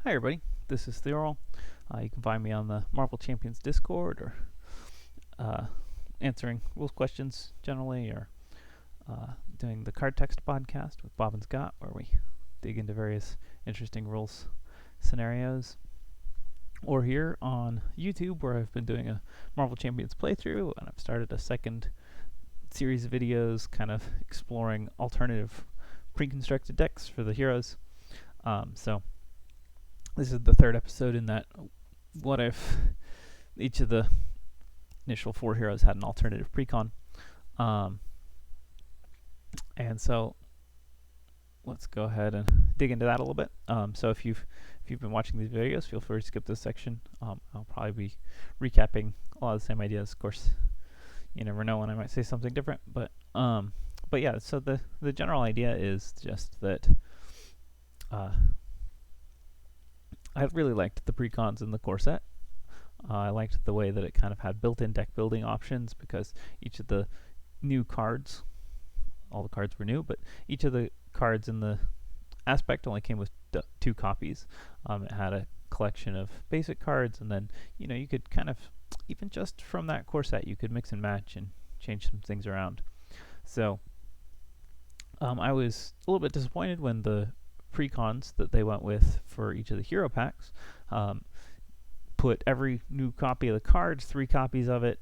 Hi everybody, this is Theorol. You can find me on the Marvel Champions Discord, or answering rules questions generally, or doing the Card Text podcast with Bob and Scott, where we dig into various interesting rules scenarios. Or here on YouTube, where I've been doing a Marvel Champions playthrough, and I've started a second series of videos kind of exploring alternative pre-constructed decks for the heroes. So this is the third episode in that what if each of the initial 4 heroes had an alternative precon. And so let's go ahead and dig into that a little bit. So if you've been watching these videos, feel free to skip this section. I'll probably be recapping a lot of the same ideas. Of course, you never know when I might say something different, but yeah, so the general idea is just that I really liked the precons in the core set. I liked the way that it kind of had built-in deck building options, because each of the new cards, all the cards were new, but each of the cards in the aspect only came with 2 copies. It had a collection of basic cards, and then you could kind of, even just from that core set, you could mix and match and change some things around. So I was a little bit disappointed when the precons that they went with for each of the hero packs put every new copy of the cards, 3 copies of it,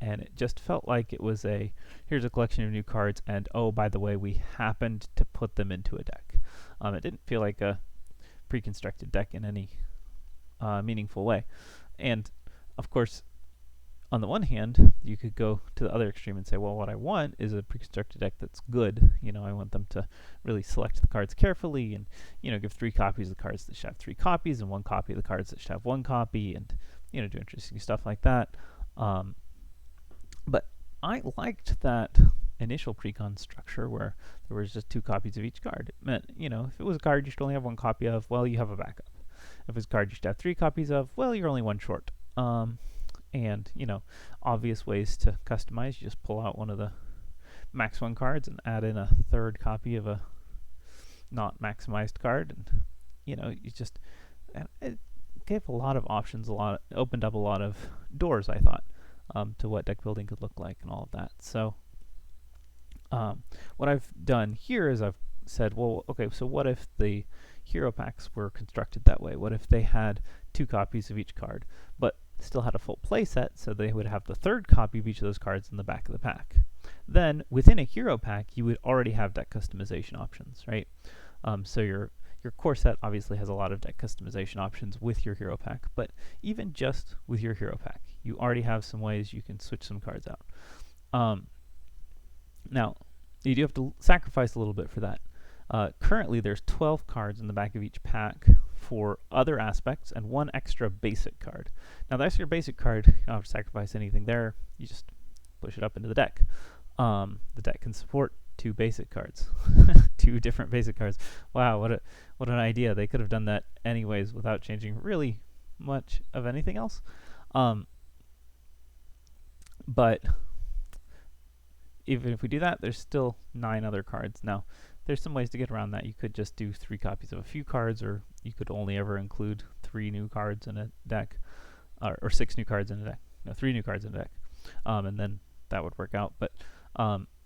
and it just felt like it was here's a collection of new cards, and oh, by the way, we happened to put them into a deck. It didn't feel like a pre-constructed deck in any meaningful way. And of course, on the one hand, you could go to the other extreme and say, well, what I want is a pre-constructed deck that's good. I want them to really select the cards carefully, and give 3 copies of the cards that should have 3 copies, and 1 copy of the cards that should have 1 copy, and do interesting stuff like that. But I liked that initial precon structure where there was just 2 copies of each card. It meant, if it was a card you should only have 1 copy of, well, you have a backup. If it was a card you should have 3 copies of, well, you're only 1 short. And obvious ways to customize, you just pull out one of the max 1 cards and add in a 3rd copy of a not maximized card, and it gave a lot of options, opened up a lot of doors, I thought, to what deck building could look like and all of that. So what I've done here is I've said, well, okay, so what if the hero packs were constructed that way? What if they had 2 copies of each card, but still had a full play set, so they would have the 3rd copy of each of those cards in the back of the pack? Then within a hero pack, you would already have deck customization options, right? So your core set obviously has a lot of deck customization options with your hero pack, but even just with your hero pack, you already have some ways you can switch some cards out. Now, you do have to sacrifice a little bit for that. Currently, there's 12 cards in the back of each pack for other aspects, and 1 extra basic card. Now, the extra basic card, you don't have to sacrifice anything there. You just push it up into the deck. The deck can support 2 basic cards, 2 different basic cards. Wow, what an idea! They could have done that anyways without changing really much of anything else. But even if we do that, there's still 9 other cards. Now, there's some ways to get around that. You could just do 3 copies of a few cards, or you could only ever include 3 new cards in a deck, or 6 new cards in a deck. No, 3 new cards in a deck, and then that would work out. But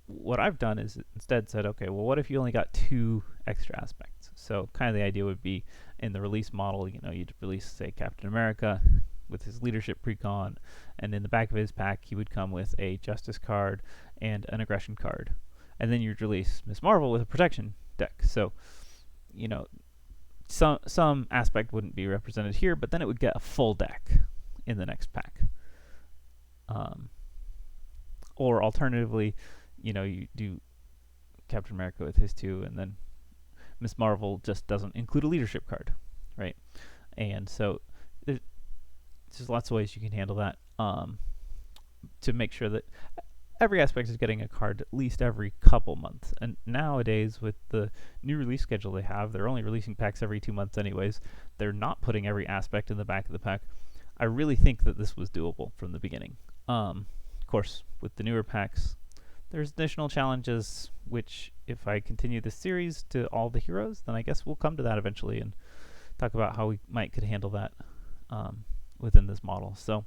what I've done is instead said, okay, well, what if you only got 2 extra aspects? So kind of the idea would be, in the release model, you'd release, say, Captain America with his leadership precon, and in the back of his pack, he would come with a justice card and an aggression card. And then you'd release Miss Marvel with a protection deck. So, some aspect wouldn't be represented here, but then it would get a full deck in the next pack. Or alternatively, you do Captain America with his 2, and then Miss Marvel just doesn't include a leadership card, right? And so there's just lots of ways you can handle that to make sure that every aspect is getting a card at least every couple months. And nowadays, with the new release schedule they have, they're only releasing packs every 2 months anyways. They're not putting every aspect in the back of the pack. I really think that this was doable from the beginning. Of course, with the newer packs, there's additional challenges, which if I continue this series to all the heroes, then I guess we'll come to that eventually and talk about how we could handle that within this model. So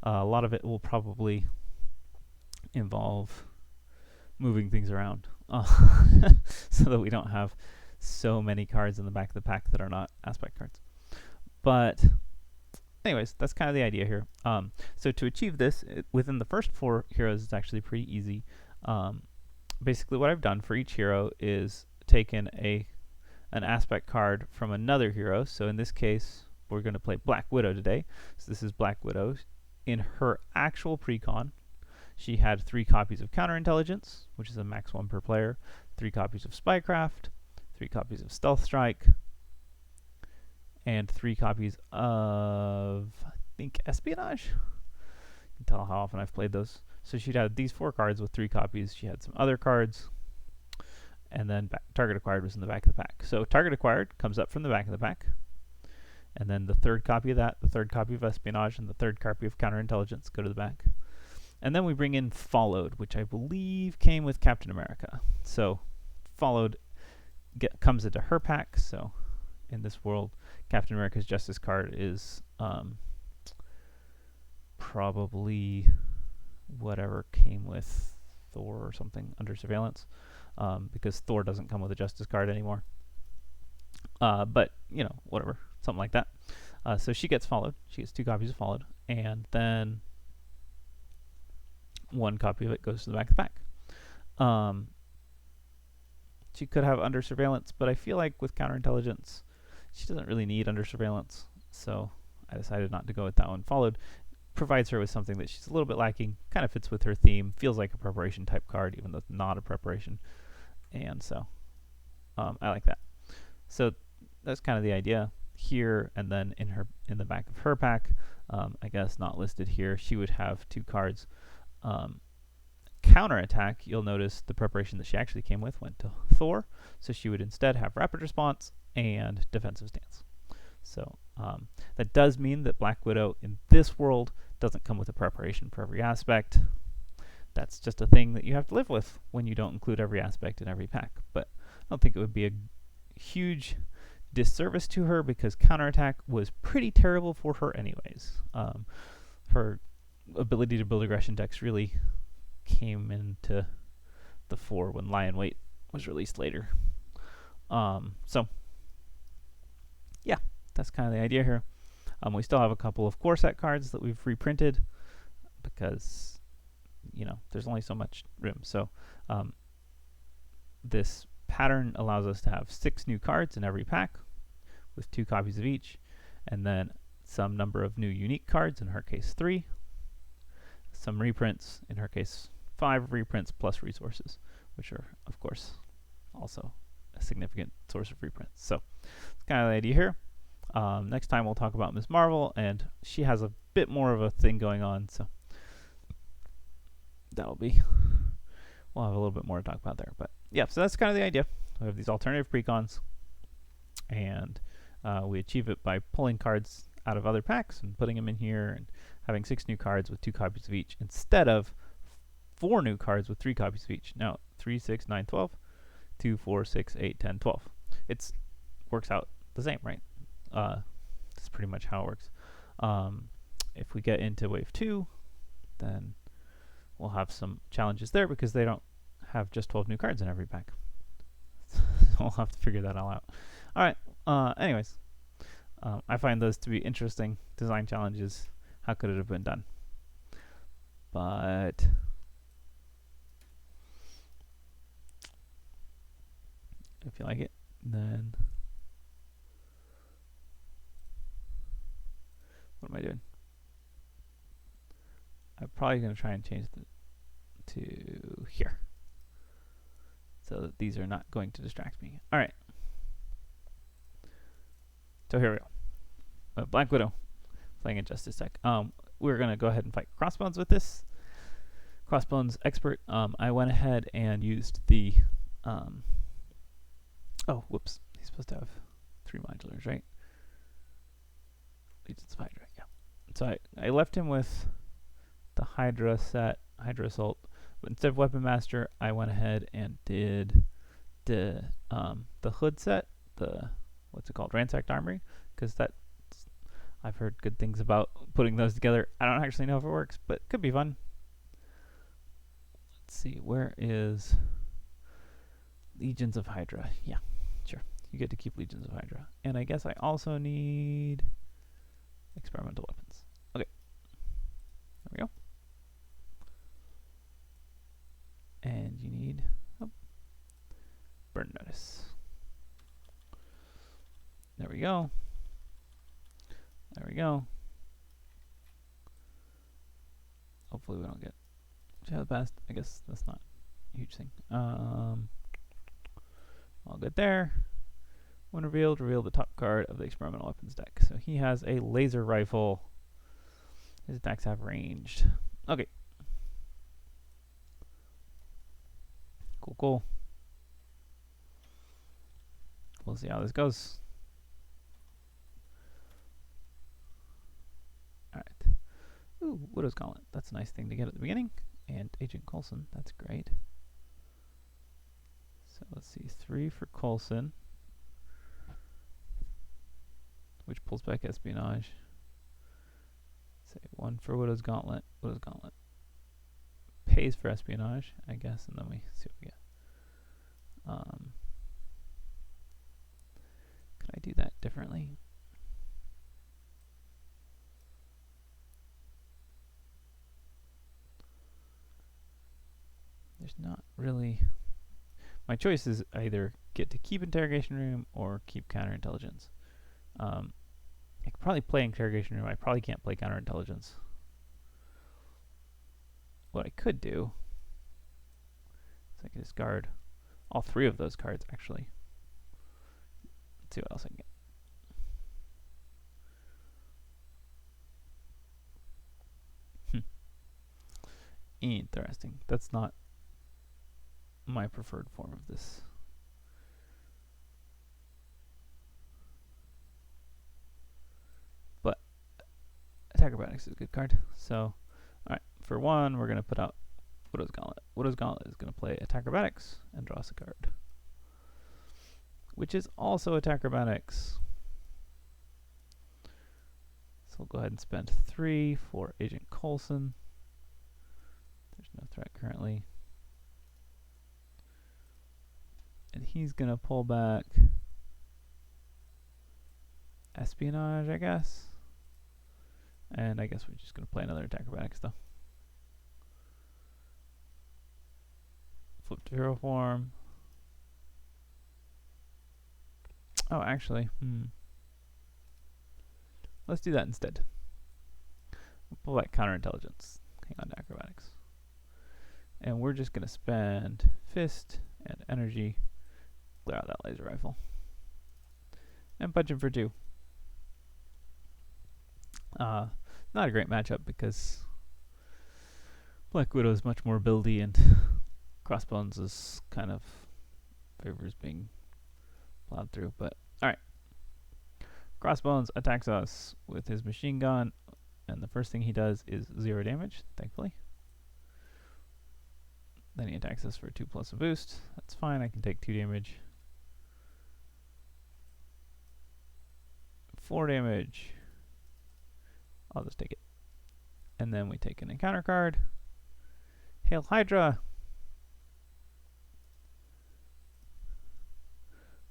a lot of it will probably involve moving things around so that we don't have so many cards in the back of the pack that are not aspect cards. But anyways, that's kind of the idea here. So to achieve this, within the first 4 heroes, it's actually pretty easy. Basically what I've done for each hero is taken an aspect card from another hero. So in this case, we're going to play Black Widow today. So this is Black Widow. In her actual Precon, she had 3 copies of Counterintelligence, which is a max 1 per player, 3 copies of Spycraft, 3 copies of Stealth Strike, and 3 copies of, I think, Espionage. You can tell how often I've played those. So she'd had these 4 cards with 3 copies. She had some other cards, and then target acquired was in the back of the pack. So target acquired comes up from the back of the pack, and then the 3rd copy of that, the 3rd copy of Espionage, and the 3rd copy of Counterintelligence go to the back. And then we bring in Followed, which I believe came with Captain America. So Followed comes into her pack. So in this world, Captain America's Justice card is probably whatever came with Thor or something under Surveillance, because Thor doesn't come with a Justice card anymore. But, you know, whatever, something like that. So she gets Followed. She gets 2 copies of Followed. And then 1 copy of it goes to the back of the pack. She could have Under Surveillance, but I feel like with Counterintelligence, she doesn't really need Under Surveillance. So I decided not to go with that one. Followed provides her with something that she's a little bit lacking, kind of fits with her theme, feels like a preparation type card, even though it's not a preparation. And so I like that. So that's kind of the idea here. And then in the back of her pack, I guess not listed here, she would have 2 cards. Counterattack, you'll notice the preparation that she actually came with went to Thor, so she would instead have Rapid Response and Defensive Stance. So that does mean that Black Widow in this world doesn't come with a preparation for every aspect. That's just a thing that you have to live with when you don't include every aspect in every pack. But I don't think it would be a huge disservice to her, because Counterattack was pretty terrible for her anyways. Her ability to build aggression decks really came into the fore when Lion Weight was released later. So yeah, that's kind of the idea here. We still have a couple of core set cards that we've reprinted because, you know, there's only so much room. So this pattern allows us to have 6 new cards in every pack with 2 copies of each, and then some number of new unique cards, in her case 3, some reprints, in her case 5 reprints plus resources, which are of course also a significant source of reprints. So that's kind of the idea here. Next time we'll talk about Ms. Marvel, and she has a bit more of a thing going on, so we'll have a little bit more to talk about there. But yeah, so that's kind of the idea. We have these alternative precons, and we achieve it by pulling cards out of other packs and putting them in here, and having 6 new cards with 2 copies of each, instead of 4 new cards with 3 copies of each. Now 3, 6, 9, 12, 2, 4, 6, 8, 10, 12. It works out the same, right? That's pretty much how it works. If we get into wave 2, then we'll have some challenges there, because they don't have just 12 new cards in every pack. We'll have to figure that all out. All right. Anyways, I find those to be interesting design challenges. How could it have been done? But if you like it, then what am I doing? I'm probably going to try and change it to here, so that these are not going to distract me. All right. So here we go. Black Widow playing a Justice deck. We're going to go ahead and fight Crossbones with this. Crossbones Expert. I went ahead and used the... oh, whoops. He's supposed to have 3 modulars, right? Legion's of Hydra, yeah. So I left him with the Hydra set, Hydra Assault. But instead of Weapon Master, I went ahead and did the Hood set, the what's it called, ransacked armory, because that I've heard good things about putting those together. I don't actually know if it works, but it could be fun. Let's see, where is Legions of Hydra? Yeah, sure. You get to keep Legions of Hydra. And I guess I also need experimental weapons. Okay. There we go. And you need burn notice. There we go. There we go. Hopefully we don't get shadow past. I guess that's not a huge thing. All good there. When revealed, reveal the top card of the experimental weapons deck. So he has a laser rifle. His attacks have ranged. Okay. Cool, cool. We'll see how this goes. Alright. Ooh, Widow's Gauntlet. That's a nice thing to get at the beginning. And Agent Coulson. That's great. So let's see. 3 for Coulson, which pulls back espionage. Say 1 for Widow's Gauntlet. Widow's Gauntlet pays for espionage, I guess, and then we see what we get. Could I do that differently? There's not really. My choice is either get to keep interrogation room or keep counterintelligence. I could probably play interrogation room. I probably can't play counterintelligence. What I could do is I could discard all 3 of those cards, actually. Let's see what else I can get. Interesting. That's not my preferred form of this. But Acrobatics is a good card. So, alright, for 1, we're going to put out Widow's Gauntlet. Widow's Gauntlet is going to play Acrobatics and draw us a card, which is also Acrobatics. So we'll go ahead and spend 3 for Agent Coulson. There's no threat currently. And he's going to pull back espionage, I guess. And I guess we're just going to play another Acrobatics, though. Flip to hero form. Oh, actually, let's do that instead. We'll pull back counterintelligence. Hang on to Acrobatics. And we're just going to spend Fist and Energy, clear out that laser rifle, and punch him for 2. Not a great matchup because Black Widow is much more buildy and Crossbones is kind of favors being plowed through. But alright. Crossbones attacks us with his machine gun, and the first thing he does is 0 damage, thankfully. Then he attacks us for 2+ a boost. That's fine, I can take 2 damage. 4 damage. I'll just take it. And then we take an encounter card. Hail Hydra!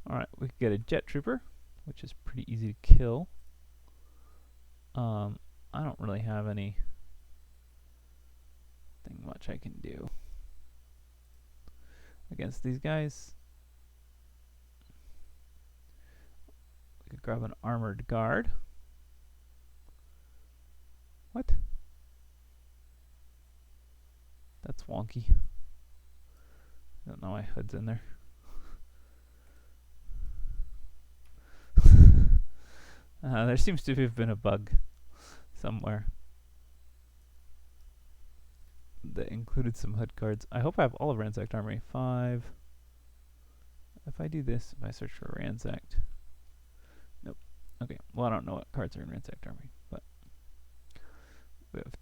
Alright, we could get a Jet Trooper, which is pretty easy to kill. I don't really have anything much I can do against these guys. We could grab an armored guard. What? That's wonky. I don't know why Hood's in there. There seems to have been a bug somewhere that included some Hood cards. I hope I have all of Ransacked Armory. 5. If I do this, if I search for Ransacked. Nope. Okay, well I don't know what cards are in Ransacked Armory, but we have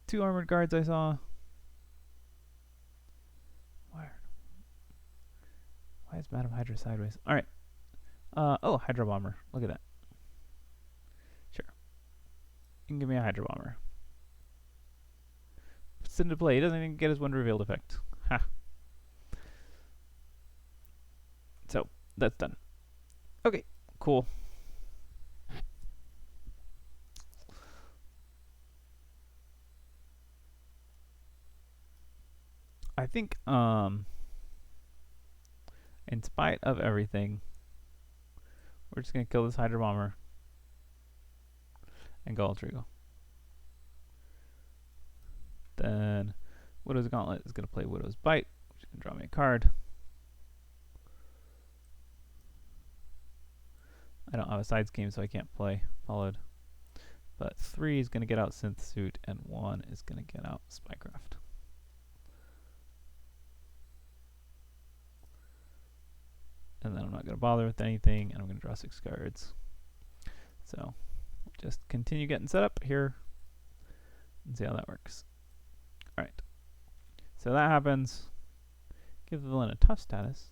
2 armored guards I saw. Why is Madam Hydra sideways? Alright. Oh, Hydro Bomber. Look at that. Sure. You can give me a Hydro Bomber. Send to play. He doesn't even get his one revealed effect. Ha. So, that's done. Okay, cool. I think, in spite of everything, we're just going to kill this Hydro Bomber and go Ultra Eagle. Then Widow's Gauntlet is going to play Widow's Bite, which is going to draw me a card. I don't have a side scheme, so I can't play Followed. But 3 is going to get out Synth Suit, and 1 is going to get out Spycraft. And then I'm not going to bother with anything, and I'm going to draw 6 cards. So just continue getting set up here and see how that works. Alright. So that happens. Give the villain a tough status.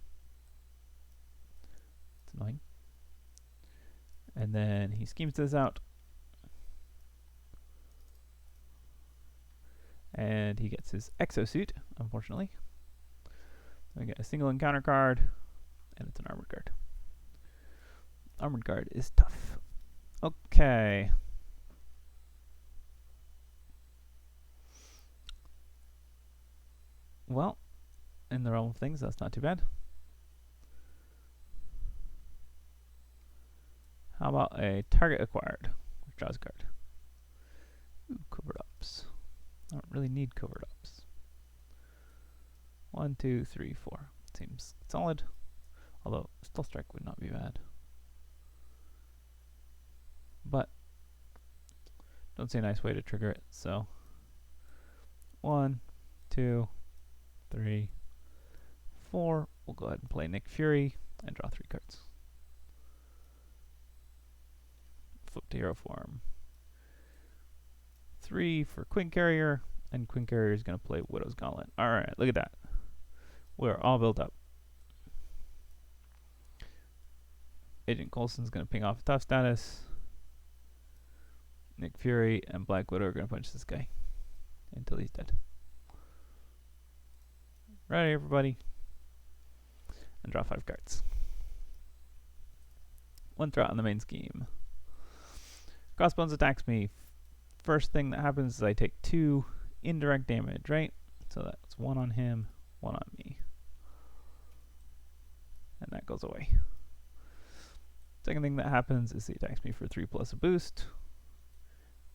It's annoying. And then he schemes this out. And he gets his Exosuit, unfortunately. So we get a single encounter card, and it's an armored guard. Armored guard is tough. Okay. Well, in the realm of things, that's not too bad. How about a target acquired, which draws a card? Ooh, covert ops. I don't really need covert ops. 1, 2, 3, 4. Seems solid. Although, Stealth Strike would not be bad. But, don't see a nice way to trigger it, so 1, 2, 3, 4. We'll go ahead and play Nick Fury and draw 3 cards. Flip to hero form. 3 for Queen Carrier, and Queen Carrier is going to play Widow's Gauntlet. Alright, look at that. We're all built up. Agent Coulson's going to ping off a tough status. Nick Fury and Black Widow are going to punch this guy until he's dead. Ready, everybody? And draw 5 cards. 1 threat on the main scheme. Crossbones attacks me. First thing that happens is I take 2 indirect damage, right? So that's 1 on him, 1 on me. And that goes away. Second thing that happens is he attacks me for 3 plus a boost,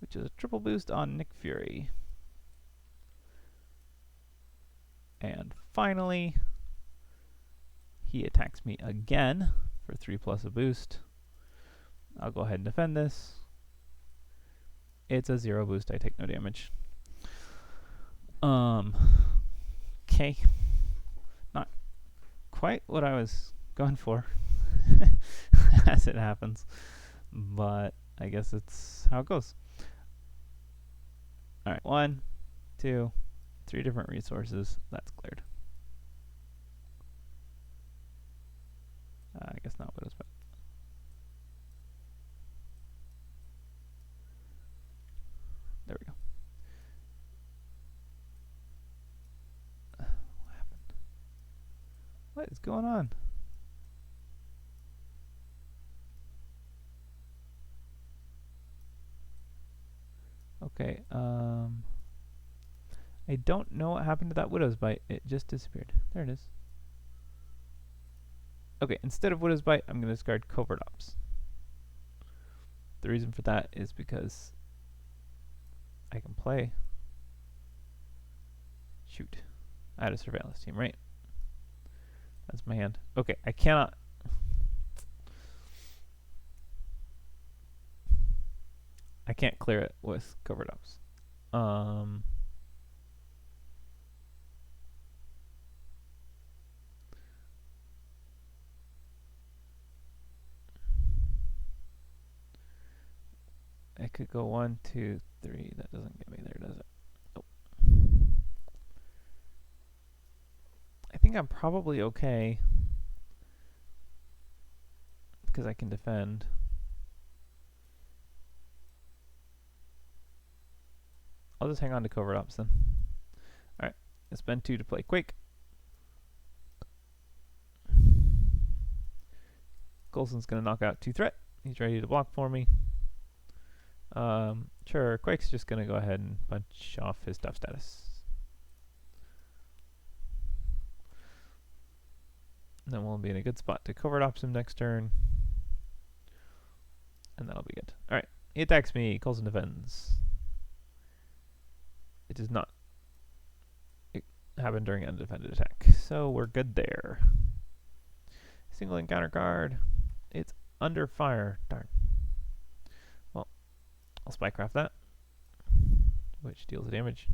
which is a triple boost on Nick Fury. And finally, he attacks me again for 3 plus a boost. I'll go ahead and defend this. It's a 0 boost, I take no damage. Okay. Not quite what I was going for, as it happens. But I guess it's how it goes. Alright, 1, 2, 3 different resources. That's cleared. I guess not Widow's Bite. There we go. What happened? What is going on? Okay, I don't know what happened to that Widow's Bite. It just disappeared. There it is. Okay, instead of Widow's Bite, I'm going to discard Covert Ops. The reason for that is because I can play. Shoot. I had a surveillance team, right? That's my hand. Okay, I cannot. I can't clear it with Covert Ops. I could go 1, 2, 3. That doesn't get me there, does it? Oh. I think I'm probably okay because I can defend. I'll just hang on to covert ops then. Alright, I spend 2 to play Quake. Coulson's going to knock out 2 threat. He's ready to block for me. Sure, Quake's just going to go ahead and punch off his tough status. And then we'll be in a good spot to covert ops him next turn. And that'll be good. Alright, he attacks me. Coulson defends. It does not happen during an undefended attack. So we're good there. Single encounter card. It's under fire. Darn. Well, I'll spycraft that, which deals the damage.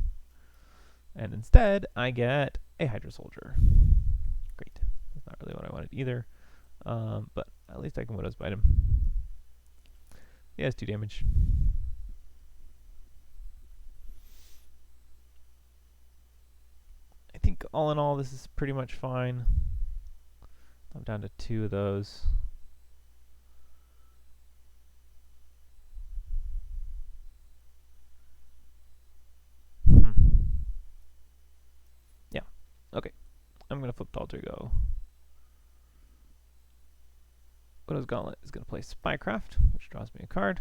And instead, I get a Hydra Soldier. Great. That's not really what I wanted either. But at least I can Widow's Bite him. He has 2 damage. I think all in all, this is pretty much fine. I'm down to 2 of those. Yeah. Okay. I'm going to flip to Alter Ego. Widow's Gauntlet is going to play Spycraft, which draws me a card.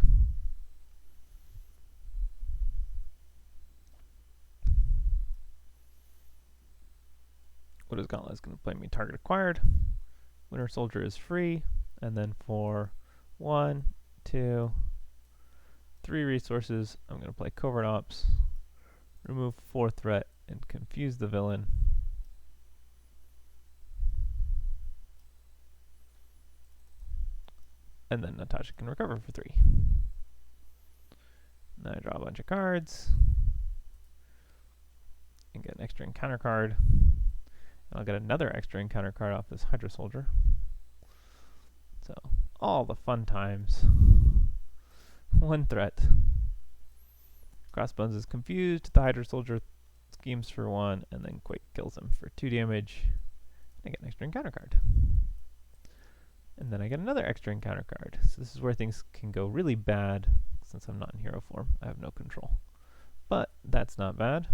Widow's Gauntlet is going to play me Target Acquired. Winter Soldier is free. And then for 1, 2, 3 resources, I'm going to play Covert Ops, remove 4 threat, and confuse the villain. And then Natasha can recover for 3. Now I draw a bunch of cards. And get an extra encounter card. And I'll get another extra encounter card off this Hydra Soldier. So, all the fun times. 1 threat. Crossbones is confused. The Hydra Soldier schemes for 1, and then Quake kills him for 2 damage. I get an extra encounter card. And then I get another extra encounter card. So this is where things can go really bad, since I'm not in hero form. I have no control. But that's not bad.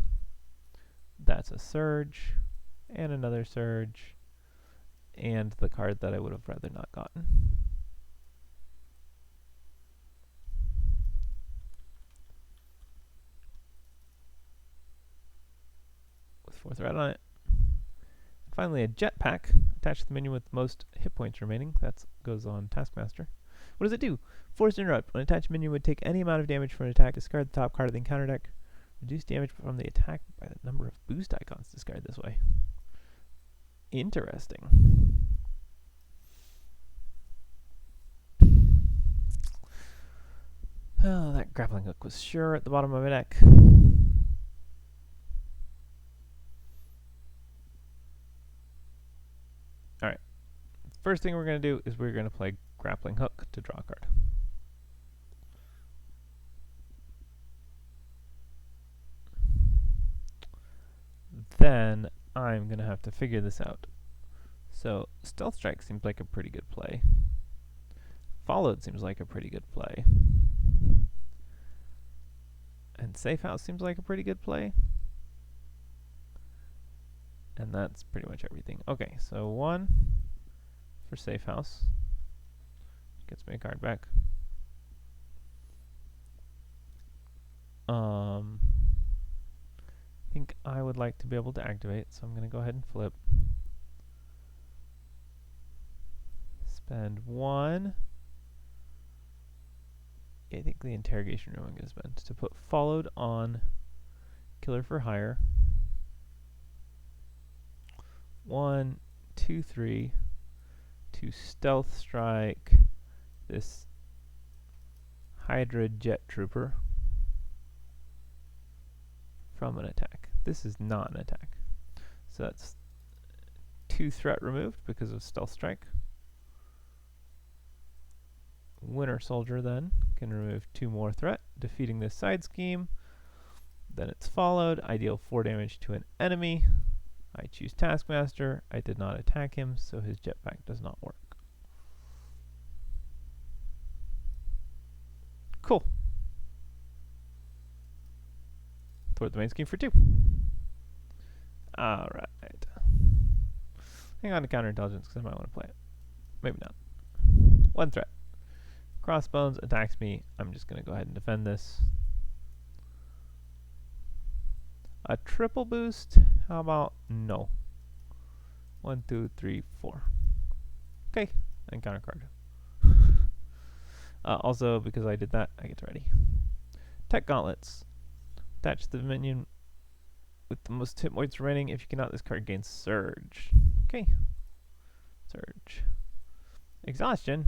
That's a Surge, and another Surge, and the card that I would have rather not gotten. With 4 threat on it. Finally, a jetpack. Attach to the menu with most hit points remaining. That goes on Taskmaster. What does it do? Force Interrupt. When attached menu would take any amount of damage from an attack, discard the top card of the encounter deck. Reduce damage from the attack by the number of boost icons discarded this way. Interesting. Oh, that grappling hook was sure at the bottom of my deck. Alright. First thing we're going to do is we're going to play grappling hook to draw a card. Then I'm going to have to figure this out. So Stealth Strike seems like a pretty good play. Followed seems like a pretty good play. And Safe House seems like a pretty good play. And that's pretty much everything. Okay, so 1 for Safe House. Gets me a card back. I think I would like to be able to activate, so I'm going to go ahead and flip. Spend 1. I think the interrogation room I'm going to spend to put followed on Killer for Hire. 1, 2, 3 to Stealth Strike this Hydra Jet Trooper from an attack. This is not an attack. So that's 2 threat removed because of Stealth Strike. Winter Soldier then can remove 2 more threat, defeating this side scheme. Then it's followed. I deal 4 damage to an enemy. I choose Taskmaster. I did not attack him, so his jetpack does not work. Cool. Toward the main scheme for 2. Alright. Hang on to counterintelligence because I might want to play it. Maybe not. 1 threat. Crossbones attacks me. I'm just going to go ahead and defend this. A triple boost? How about no? 1, 2, 3, 4. Okay, and counter card. Also, because I did that, I get ready. Tech gauntlets. Attach the minion with the most hit points remaining. If you cannot, this card gains surge. Okay. Surge. Exhaustion.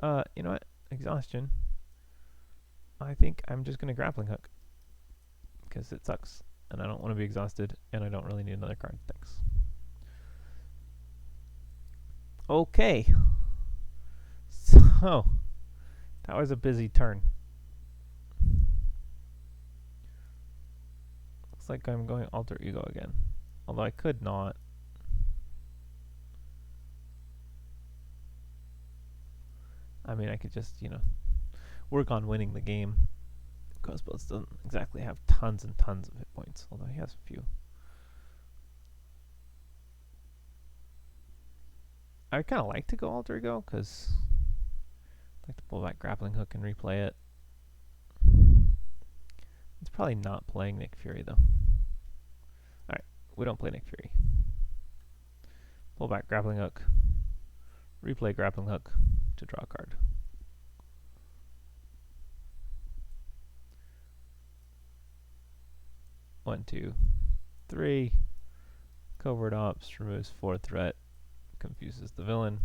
You know what? Exhaustion. I think I'm just going to grappling hook. Because it sucks. And I don't want to be exhausted. And I don't really need another card. Thanks. Okay. So, that was a busy turn. Looks like I'm going alter ego again. Although I could not. I mean, I could just, you know, work on winning the game. Crossbones doesn't exactly have tons and tons of hit points, although he has a few. I kind of like to go alter ego, because I like to pull back grappling hook and replay it. It's probably not playing Nick Fury, though. Alright, we don't play Nick Fury. Pull back grappling hook. Replay grappling hook to draw a card. One, 2, 3. Covert Ops removes 4 threat. Confuses the villain.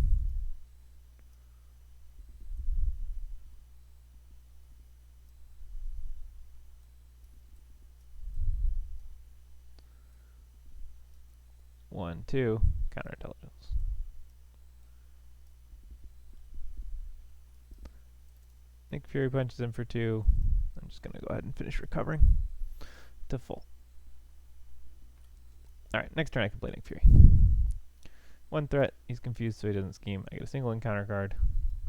One, 2. Counterintelligence. Nick Fury punches in for 2. I'm just going to go ahead and finish recovering to full. Alright, next turn I can play Nick Fury. 1 threat, he's confused so he doesn't scheme. I get a single encounter card.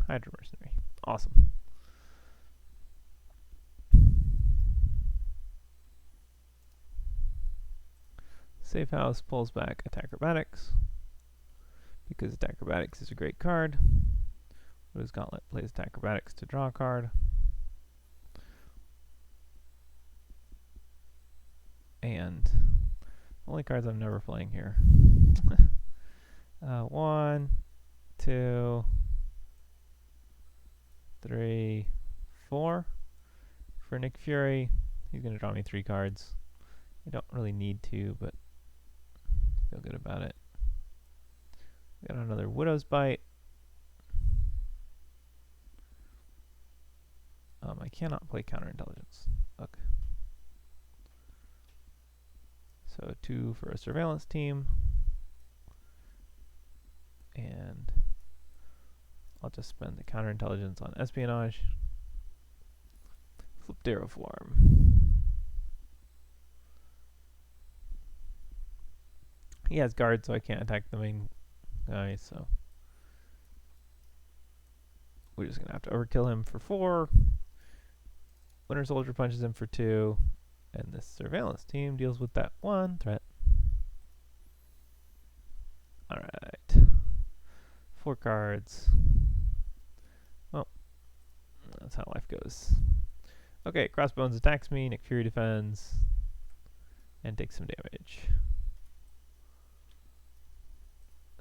Hydra Mercenary. Awesome. Safe House pulls back Attack Acrobatics. Because Attack Acrobatics is a great card. Widow's Gauntlet plays Attack Acrobatics to draw a card. And only cards I'm never playing here. 1, 2, 3, 4. For Nick Fury, he's going to draw me 3 cards. I don't really need to, but I feel good about it. Got another Widow's Bite. I cannot play counterintelligence. Okay. So 2 for a surveillance team. And I'll just spend the counterintelligence on espionage. Flipped Arrow Farm. He has guard, so I can't attack the main guy, so we're just gonna have to overkill him for 4. Winter Soldier punches him for 2, and this surveillance team deals with that 1 threat. Alright. 4 cards. Well, that's how life goes. Okay, Crossbones attacks me, Nick Fury defends, and takes some damage.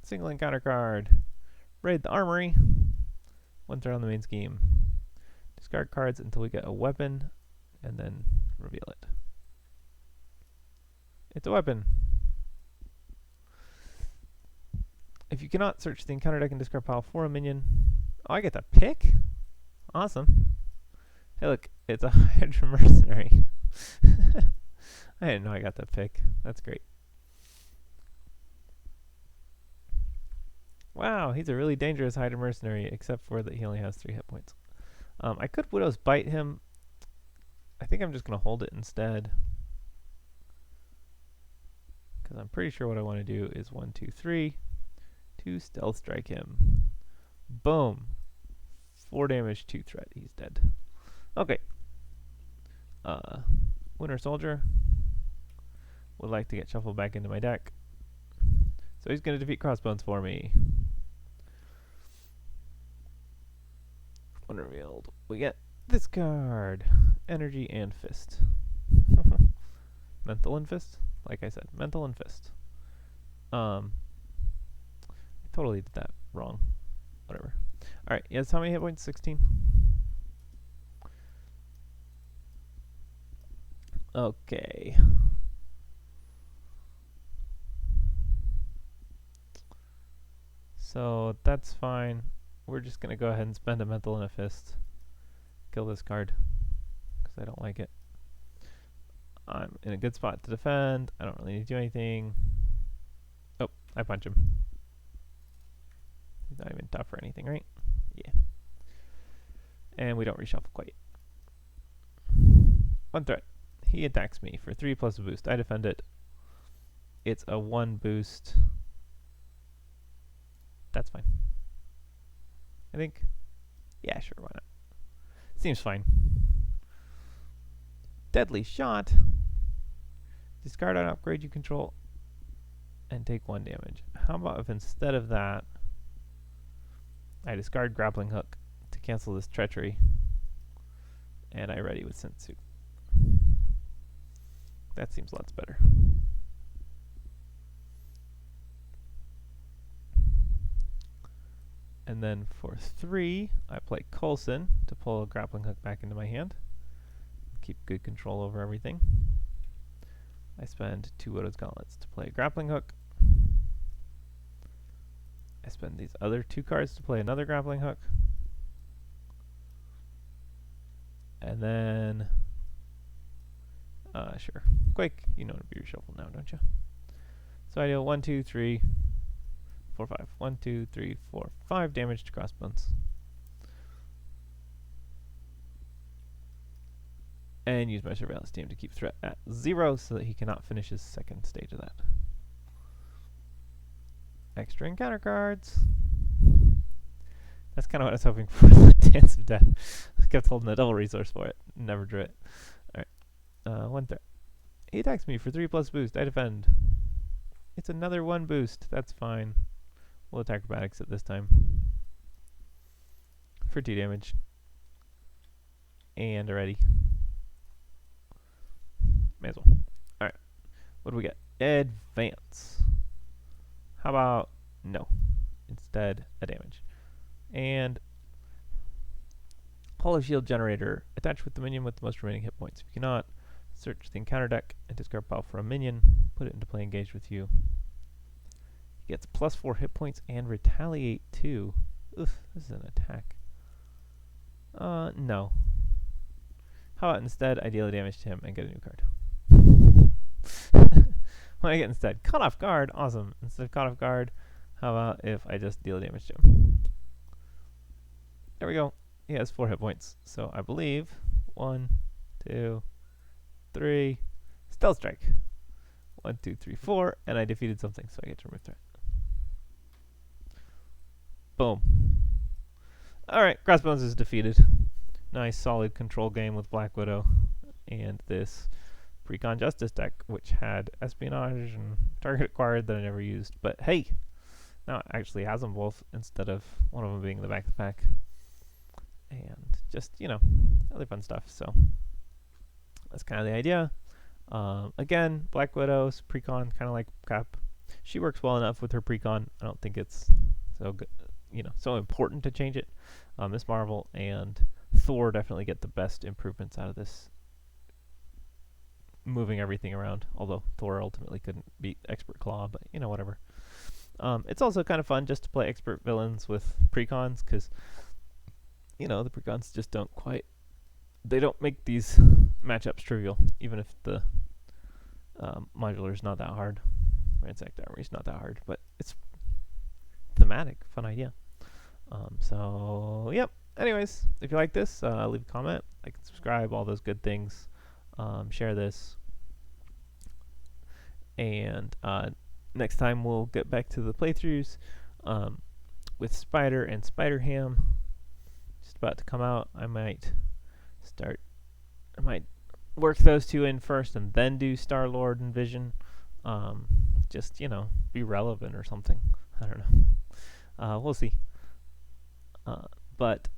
Single encounter card. Raid the armory. 1 threat on the main scheme. Discard cards until we get a weapon, and then reveal it. It's a weapon. If you cannot, search the encounter deck and discard pile for a minion. Oh, I get to pick? Awesome. Hey look, it's a Hydra Mercenary. I didn't know I got that pick. That's great. Wow, he's a really dangerous Hydra Mercenary, except for that he only has 3 hit points. I could Widow's Bite him. I think I'm just going to hold it instead. Because I'm pretty sure what I want to do is 1, 2, 3 to Stealth Strike him. Boom. 4 damage, 2 threat. He's dead. Okay. Winter Soldier would like to get shuffled back into my deck. So he's going to defeat Crossbones for me. When revealed, we get this card. Energy and Fist. Mental and Fist? Like I said, Mental and Fist. I totally did that wrong. Whatever. Alright, yes, how many hit points? 16? Okay. So that's fine. We're just going to go ahead and spend a Mental and a Fist. Kill this card. Because I don't like it. I'm in a good spot to defend. I don't really need to do anything. Oh, I punch him. He's not even tough or anything, right? Yeah. And we don't reshuffle quite. 1 threat. He attacks me for 3 plus a boost. I defend it. It's a 1 boost. That's fine. I think. Yeah, sure, why not? Seems fine. Deadly Shot. Discard an upgrade you control and take 1 damage. How about if instead of that, I discard Grappling Hook to cancel this Treachery, and I ready with Sensu. That seems lots better. And then for 3, I play Coulson to pull a Grappling Hook back into my hand. Keep good control over everything. I spend 2 Widow's Gauntlets to play a Grappling Hook. I spend these other 2 cards to play another Grappling Hook. And then, sure. Quake, you know to be reshuffled now, don't you? So I deal 1, 2, 3, 4, 5. 1, 2, 3, 4, 5 damage to Crossbones. And use my Surveillance Team to keep threat at 0 so that he cannot finish his second stage of that. Extra encounter cards. That's kind of what I was hoping for. Dance of Death. I kept holding a double resource for it. Never drew it. Alright. 1 threat. He attacks me for 3 plus boost. I defend. It's another 1 boost. That's fine. We'll attack Acrobatics at this time. For 2 damage. And already. May as well. Alright. What do we get? Advance. How about no? Instead, a damage. And Hollow Shield Generator. Attach with the minion with the most remaining hit points. If you cannot, search the encounter deck and discard power for a minion. Put it into play engaged with you. He gets plus 4 hit points and retaliate 2. Oof, this is an attack. No. How about instead I deal damage to him and get a new card? What do I get instead? Caught off guard. Awesome. Instead of caught off guard, how about if I just deal damage to him? There we go. He has 4 hit points. So I believe 1, 2, 3. Stealth Strike. 1, 2, 3, 4. And I defeated something, so I get to remove threat. Boom. Alright, Crossbones is defeated. Nice solid control game with Black Widow and this Precon Justice deck, which had Espionage and Target Acquired that I never used. But hey, now it actually has them both instead of one of them being in the back of the pack. And just, you know, other fun stuff. So that's kind of the idea. Again, Black Widow's Precon, kind of like Cap. She works well enough with her Precon. I don't think it's so good, you know, so important to change it. Miss Marvel and Thor definitely get the best improvements out of this, moving everything around, although Thor ultimately couldn't beat Expert Claw, but you know, whatever. It's also kind of fun just to play expert villains with Precons, because you know, the Precons just don't quite, they don't make these matchups trivial, even if the modular is not that hard. Ransacked Armory is not that hard, but it's thematic, fun idea. So yep, anyways, if you like this, leave a comment, like and subscribe, all those good things. Share this, and next time we'll get back to the playthroughs with Spider and Spider Ham. Just about to come out, I might work those two in first and then do Star-Lord and Vision. Just, be relevant or something. I don't know. We'll see. But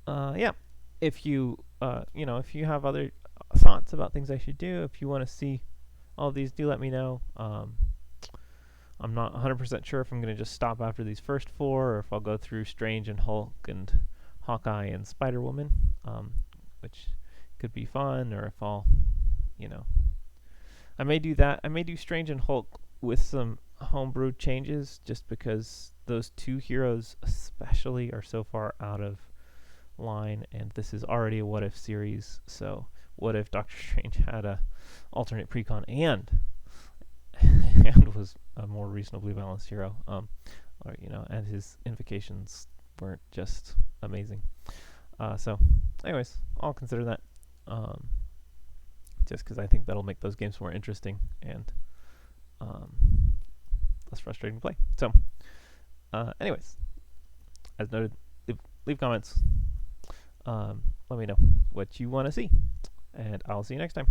yeah, if if you have other thoughts about things I should do, if you want to see all these, do let me know. I'm not 100% sure if I'm going to just stop after these first four, or if I'll go through Strange and Hulk and Hawkeye and Spider-Woman, which could be fun, or if I'll, I may do that. I may do Strange and Hulk with some homebrewed changes, just because those two heroes especially are so far out of line, and this is already a what if series. So what if Doctor Strange had a alternate precon and was a more reasonably balanced hero, and his invocations weren't just amazing. So anyways, I'll consider that, just because I think that'll make those games more interesting and less frustrating to play. So anyways, as noted, leave comments. Let me know what you want to see, and I'll see you next time.